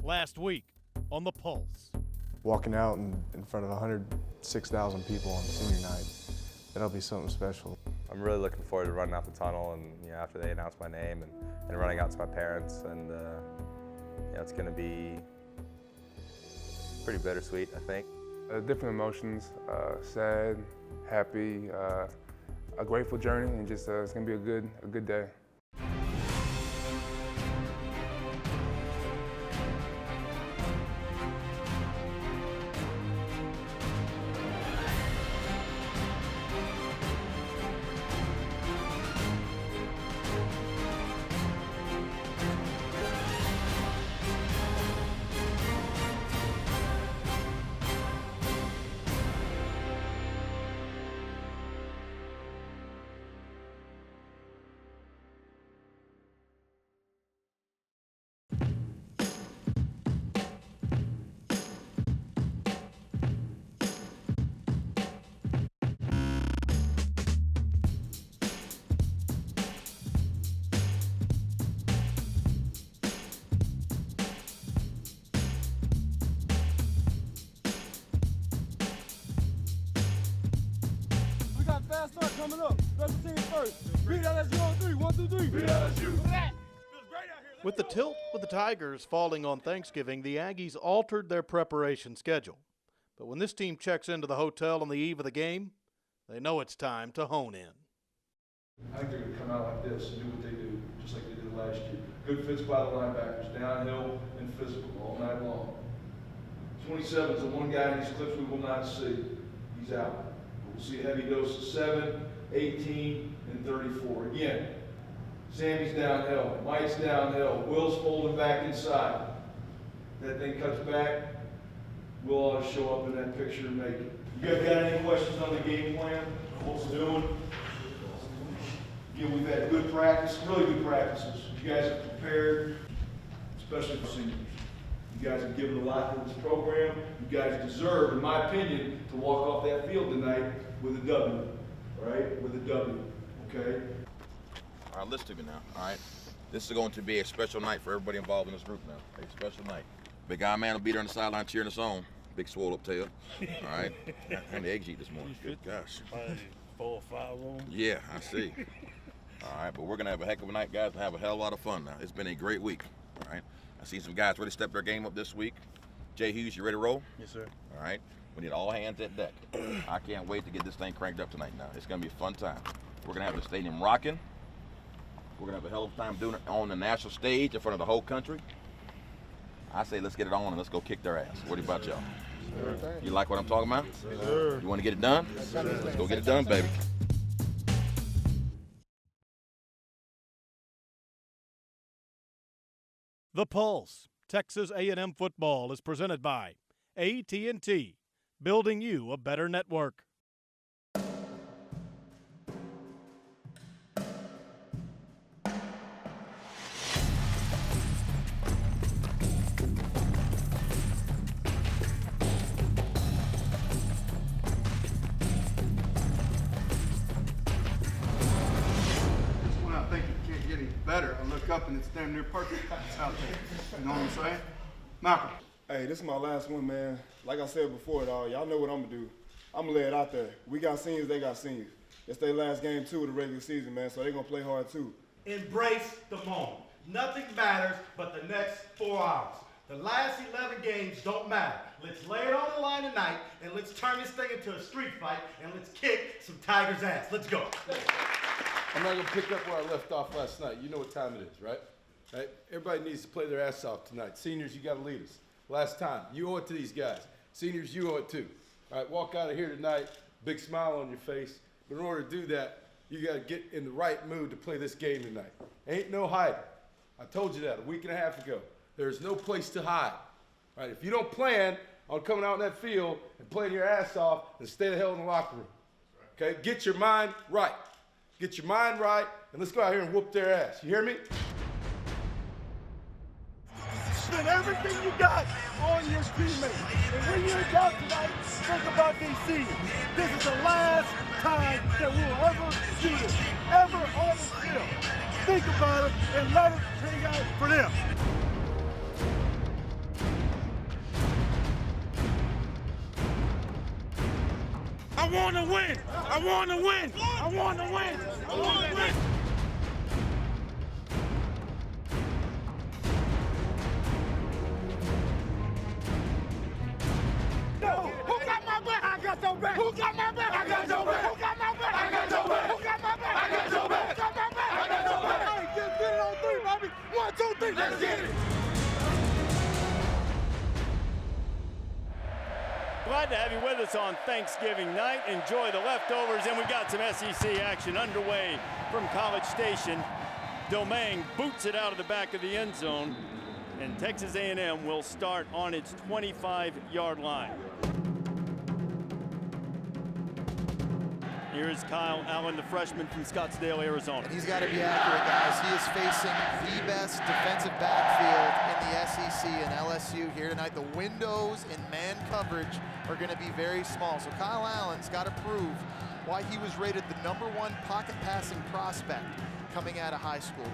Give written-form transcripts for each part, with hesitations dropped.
last week on The Pulse. Walking out in front of 106,000 people on senior night, that'll be something special. I'm really looking forward to running out the tunnel and after they announce my name and running out to my parents, and it's going to be pretty bittersweet, I think. Different emotions, sad, happy, a grateful journey, and just it's going to be a good day. Fast start coming up. Special team first. Read out as you on three. 1, 2, 3. Read out as you. With the tilt with the Tigers falling on Thanksgiving, the Aggies altered their preparation schedule. But when this team checks into the hotel on the eve of the game, they know it's time to hone in. I think they're going to come out like this and do what they do, just like they did last year. Good fits by the linebackers, downhill and physical all night long. 27 is the one guy in these clips we will not see. He's out. We'll see a heavy dose of 7, 18, and 34. Again, Sammy's downhill, Mike's downhill, Will's folding back inside. That thing cuts back, we'll ought to show up in that picture and make it. You guys got any questions on the game plan? What we're doing? Again, we've had good practice, really good practices. You guys have prepared, especially for seniors. You guys have given a lot to this program. You guys deserve, in my opinion, to walk off that field tonight with a W, all right? With a W, okay? All right, listen to me now, all right? This is going to be a special night for everybody involved in this group now, a special night. Big guy man will be there on the sideline cheering us on. Big swole up tail, all right? And the egg sheet this morning, good gosh. 4 or 5 of them. Yeah, I see. All right, but we're going to have a heck of a night, guys, and have a hell of a lot of fun now. It's been a great week, all right? I see some guys really step their game up this week. Jay Hughes, you ready to roll? Yes, sir. All right. We need all hands at deck. I can't wait to get this thing cranked up tonight now. It's going to be a fun time. We're going to have the stadium rocking. We're going to have a hell of a time doing it on the national stage in front of the whole country. I say let's get it on and let's go kick their ass. What about y'all? You like what I'm talking about? Yes, sir. You want to get it done? Let's go get it done, baby. The Pulse, Texas A&M Football is presented by AT&T, building you a better network. I think it can't get any better. I look up and it's damn near perfect out there. You know what I'm saying? Malcolm. Hey, this is my last one, man. Like I said before, y'all know what I'm gonna do. I'm gonna lay it out there. We got seniors, they got seniors. It's their last game too of the regular season, man, so they're gonna play hard too. Embrace the moment. Nothing matters but the next 4 hours. The last 11 games don't matter. Let's lay it on the line tonight, and let's turn this thing into a street fight, and let's kick some Tigers' ass. Let's go. I'm not going to pick up where I left off last night. You know what time it is, right? Right? Everybody needs to play their ass off tonight. Seniors, you got to lead us. Last time, you owe it to these guys. Seniors, you owe it too. All right, walk out of here tonight, big smile on your face. But in order to do that, you got to get in the right mood to play this game tonight. Ain't no hiding. I told you that a week and a half ago. There's no place to hide. All right, if you don't plan on coming out in that field and playing your ass off, then stay the hell in the locker room. Okay, get your mind right. Get your mind right, and let's go out here and whoop their ass. You hear me? Spend everything you got on your teammates. And when you're down tonight, think about these seniors. This is the last time that we'll ever see them, ever on the field. Think about it and let it hang out for them. want to win. I want to win. I want to win. I want to win. Who got my back? I got your back. Who got my back? I got your back. Who got my back? I got your back. Who got my back? I got your back. Who got my back? I got your back. Hey, just get it on three, baby. 1, 2, 3. Let's get it. Glad to have you with us on Thanksgiving night. Enjoy the leftovers, and we've got some SEC action underway from College Station. Domingue boots it out of the back of the end zone, and Texas A&M will start on its 25-yard line. Here's Kyle Allen, the freshman from Scottsdale, Arizona. He's got to be accurate, guys. He is facing the best defensive backfield in the SEC and LSU here tonight. The windows in man coverage are going to be very small. So Kyle Allen's got to prove why he was rated the #1 pocket passing prospect coming out of high school.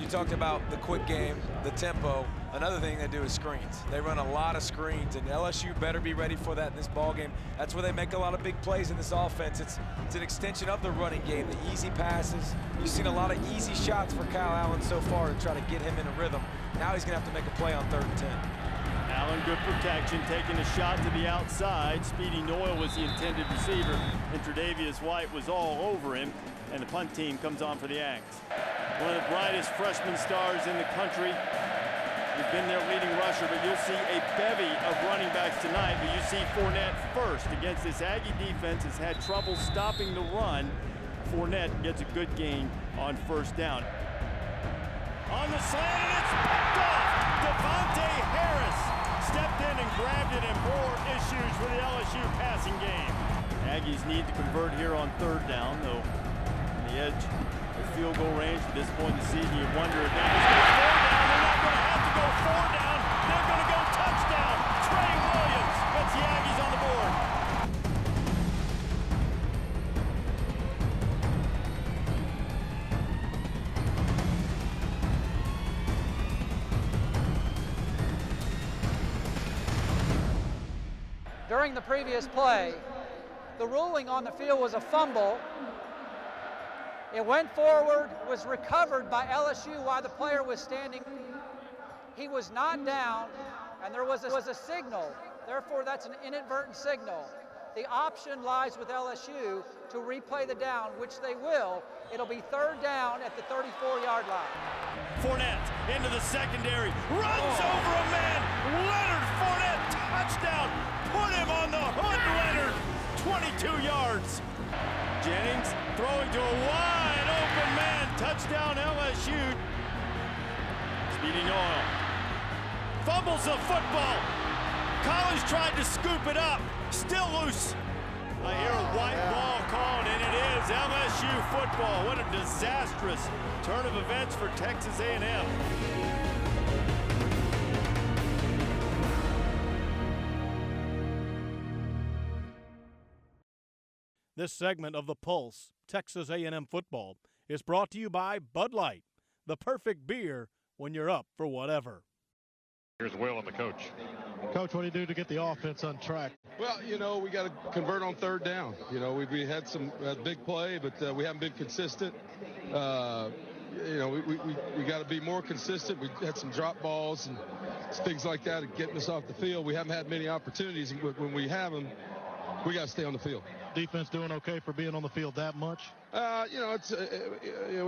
You talked about the quick game, the tempo. Another thing they do is screens. They run a lot of screens, and LSU better be ready for that in this ball game. That's where they make a lot of big plays in this offense. It's an extension of the running game, the easy passes. You've seen a lot of easy shots for Kyle Allen so far to try to get him in a rhythm. Now he's going to have to make a play on 3rd and 10. Allen, good protection, taking a shot to the outside. Speedy Noyle was the intended receiver, and Tre'Davious White was all over him, and the punt team comes on for the Aggies. One of the brightest freshman stars in the country. He's been their leading rusher, but you'll see a bevy of running backs tonight. But you see Fournette first against this Aggie defense has had trouble stopping the run. Fournette gets a good gain on 1st down. On the slant, and it's picked off. Devontae Harris stepped in and grabbed it, and more issues for the LSU passing game. Aggies need to convert here on 3rd down, though on the edge of field goal range at this point in the season. You wonder if Aggies go 4 down. They're not going to have to go 4 down. They're going to go touchdown. Trey Williams gets the Aggies on the board. During the previous play, the ruling on the field was a fumble. It went forward, was recovered by LSU while the player was standing. He was not down, and there was a signal. Therefore, that's an inadvertent signal. The option lies with LSU to replay the down, which they will. It'll be 3rd down at the 34-yard line. Fournette into the secondary, runs over a man. Leonard Fournette, touchdown. Put him on the hood, Leonard. 22 yards. Jennings throwing to a wide open man. Touchdown LSU. Speedy Noyle fumbles the football. College tried to scoop it up. Still loose. I hear a white ball called, and it is LSU football. What a disastrous turn of events for Texas A&M. This segment of The Pulse, Texas A&M Football, is brought to you by Bud Light, the perfect beer when you're up for whatever. Here's Will and the coach. Coach, what do you do to get the offense on track? Well, we got to convert on 3rd down. We had some big play, but we haven't been consistent. We got to be more consistent. We had some drop balls and things like that and getting us off the field. We haven't had many opportunities. When we have them, we got to stay on the field. Defense doing okay for being on the field that much? We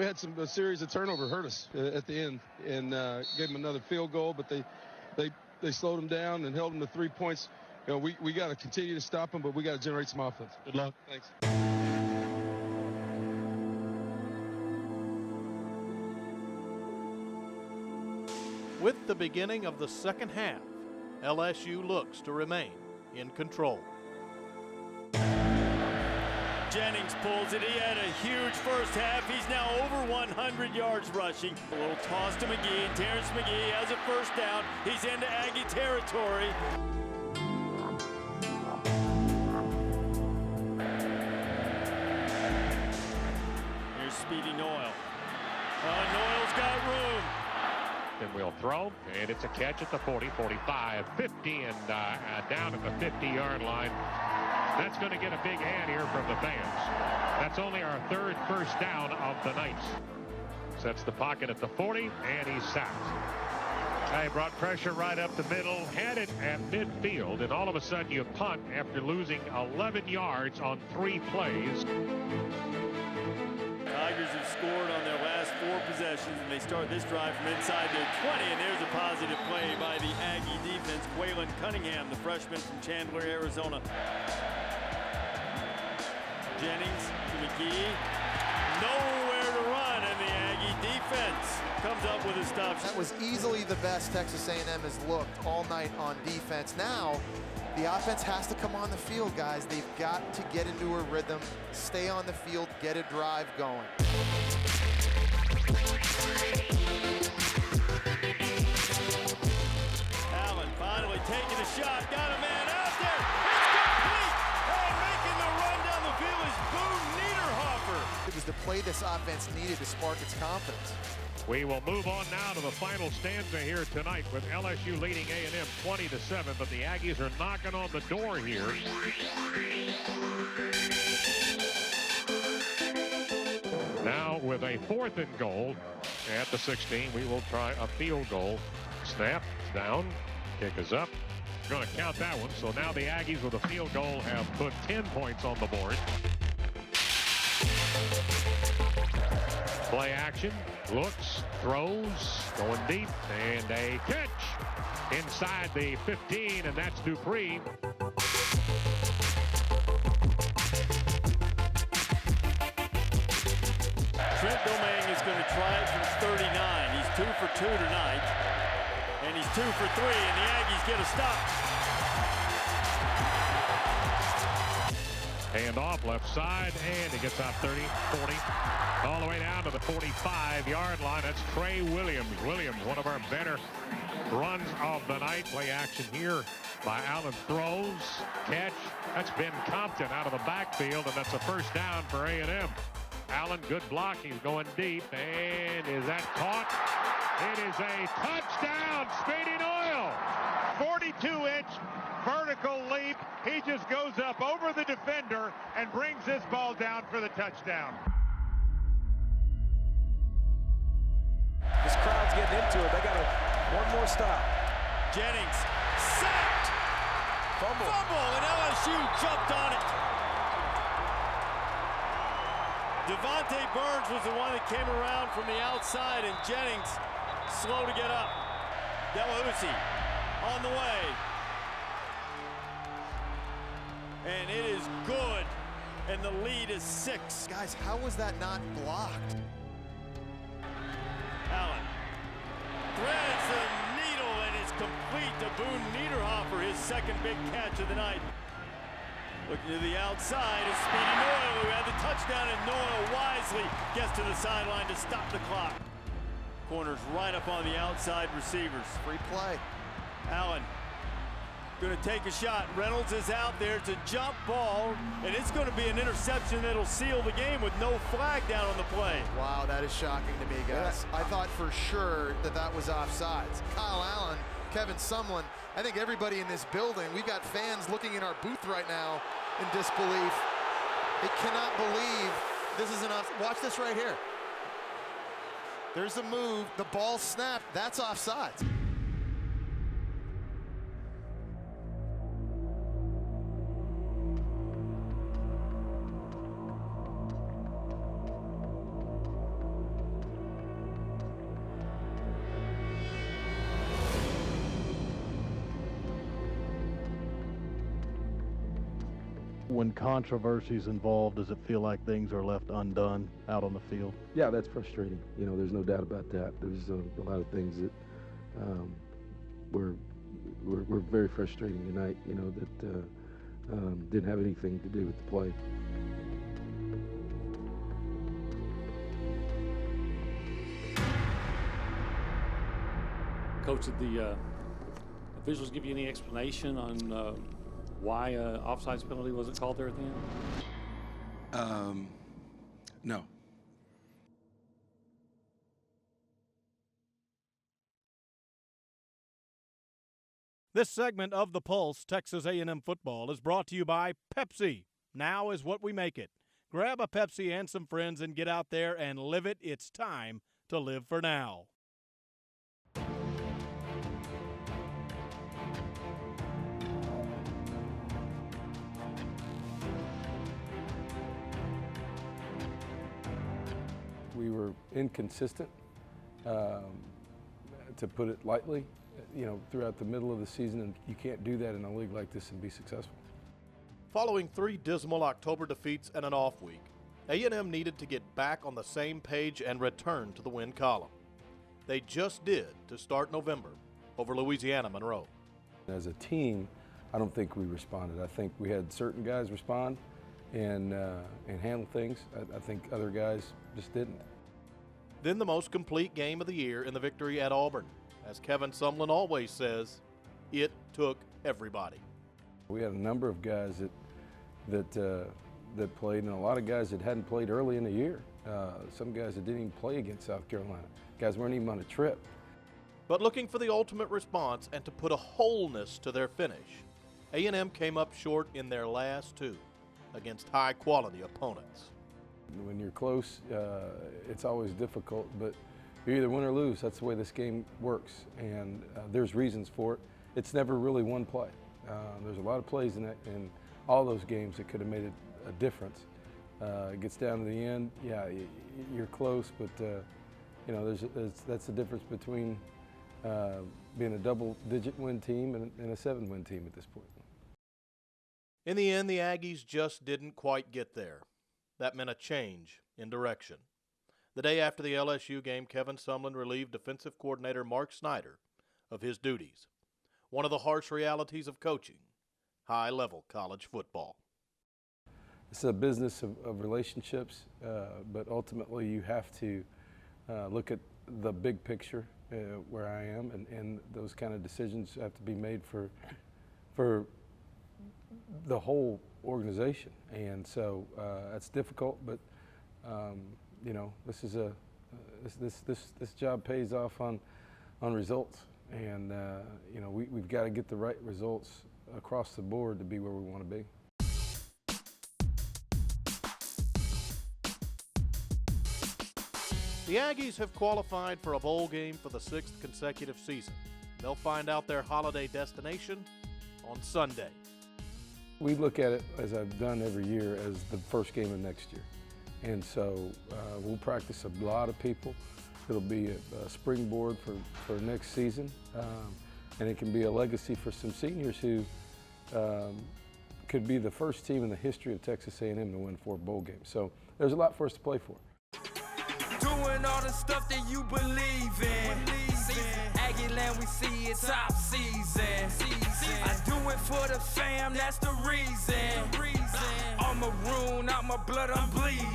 had a series of turnover hurt us at the end and gave them another field goal, but they slowed them down and held them to 3 points. We got to continue to stop them, but we got to generate some offense. Good luck. Thanks. With the beginning of the 2nd half, LSU looks to remain in control. Jennings pulls it. He had a huge first half. He's now over 100 yards rushing. A little toss to McGee. Terrence McGee has a 1st down. He's into Aggie territory. Here's Speedy Noyle. Noyle's got room. Then we'll throw, and it's a catch at the 40, 45, 50, and down at the 50-yard line. That's going to get a big hand here from the fans. That's only our third first down of the night. Sets the pocket at the 40, and he's sacked. He brought pressure right up the middle, had it at midfield, and all of a sudden you punt after losing 11 yards on 3 plays. Tigers have scored on their last 4 possessions, and they start this drive from inside their 20, and there's a positive play by the Aggie defense. Quaylen Cunningham, the freshman from Chandler, Arizona. Jennings to McGee. Nowhere to run, and the Aggie defense comes up with a stop. That was easily the best Texas A&M has looked all night on defense. Now, the offense has to come on the field, guys. They've got to get into a rhythm, stay on the field, get a drive going. Allen finally taking a shot, got a man out there. It's complete, and making the run down the field is Boone Niederhofer. It was the play this offense needed to spark its confidence. We will move on now to the final stanza here tonight with LSU leading A&M 20-7, but the Aggies are knocking on the door here. Now with a 4th and goal at the 16, we will try a field goal. Snap, down, kick is up. Going to count that one, so now the Aggies with a field goal have put 10 points on the board. Play action, looks, throws, going deep, and a catch inside the 15, and that's Dupree. Trent Domingue is going to try it from 39. He's 2 for 2 tonight, and he's 2 for 3, and the Aggies get a stop. Hand off left side, and he gets out 30, 40, all the way down to the 45-yard line. That's Trey Williams. Williams, one of our better runs of the night. Play action here by Allen. Throws, catch. That's Ben Compton out of the backfield, and that's a first down for A&M. Allen, good block. He's going deep, and is that caught? It is a touchdown, Speedy Noyle. 42-inch vertical leap. He just goes up over the defender and brings this ball down for the touchdown. This crowd's getting into it. They got one more stop. Jennings sacked. Fumble, and LSU jumped on it. Devontae Burns was the one that came around from the outside, and Jennings slow to get up. Delahousie on the way. And it is good, and the lead is 6. Guys, how was that not blocked? Allen threads the needle, and it's complete to Boone Niederhofer, his second big catch of the night. Looking to the outside is Speedy Noyle, who had the touchdown, and Noyle wisely gets to the sideline to stop the clock. Corners right up on the outside receivers. Free play. Allen going to take a shot. Reynolds is out there. It's a jump ball, and it's going to be an interception that'll seal the game with no flag down on the play. Wow, that is shocking to me, guys. I thought for sure that was offsides. Kyle Allen, Kevin Sumlin, I think everybody in this building, we've got fans looking in our booth right now in disbelief. They cannot believe this is an offside. Watch this right here. There's a move, the ball snapped, that's offsides. When controversy's involved, does it feel like things are left undone out on the field? Yeah, that's frustrating. You know, there's no doubt about that. There's a lot of things that were very frustrating tonight. You know, that didn't have anything to do with the play. Coach, did the officials give you any explanation on why an offsides penalty wasn't called there at the end? No. This segment of The Pulse, Texas A&M Football, is brought to you by Pepsi. Now is what we make it. Grab a Pepsi and some friends and get out there and live it. It's time to live for now. We were inconsistent, to put it lightly, throughout the middle of the season, and you can't do that in a league like this and be successful. Following 3 dismal October defeats and an off week, A&M needed to get back on the same page and return to the win column. They just did to start November over Louisiana Monroe. As a team, I don't think we responded. I think we had certain guys respond and handle things. I think other guys just didn't. Then the most complete game of the year in the victory at Auburn. As Kevin Sumlin always says, it took everybody. We had a number of guys that played, and a lot of guys that hadn't played early in the year. Some guys that didn't even play against South Carolina. Guys weren't even on a trip. But looking for the ultimate response and to put a wholeness to their finish, A&M came up short in their last 2 against high-quality opponents. When you're close, it's always difficult, but you either win or lose. That's the way this game works, and there's reasons for it. It's never really one play. There's a lot of plays in all those games that could have made a difference. It gets down to the end, yeah, you're close, but that's the difference between being a double-digit win team and a 7-win team at this point. In the end, the Aggies just didn't quite get there. That meant a change in direction. The day after the LSU game, Kevin Sumlin relieved defensive coordinator Mark Snyder of his duties. One of the harsh realities of coaching, high-level college football. It's a business of relationships, but ultimately you have to look at the big picture where I am, and those kind of decisions have to be made for the whole organization, and so that's difficult. But this is this job pays off on results, and we've got to get the right results across the board to be where we want to be. The Aggies have qualified for a bowl game for the 6th consecutive season. They'll find out their holiday destination on Sunday. We look at it, as I've done every year, as the first game of next year. And so we'll practice a lot of people. It'll be a springboard for next season. And it can be a legacy for some seniors who could be the first team in the history of Texas A&M to win 4 bowl games. So there's a lot for us to play for. Doing all the stuff that you believe in. Aggie land, we see it top season. I do it for the fam, that's the reason. I'm maroon, out my blood, I'm bleeding.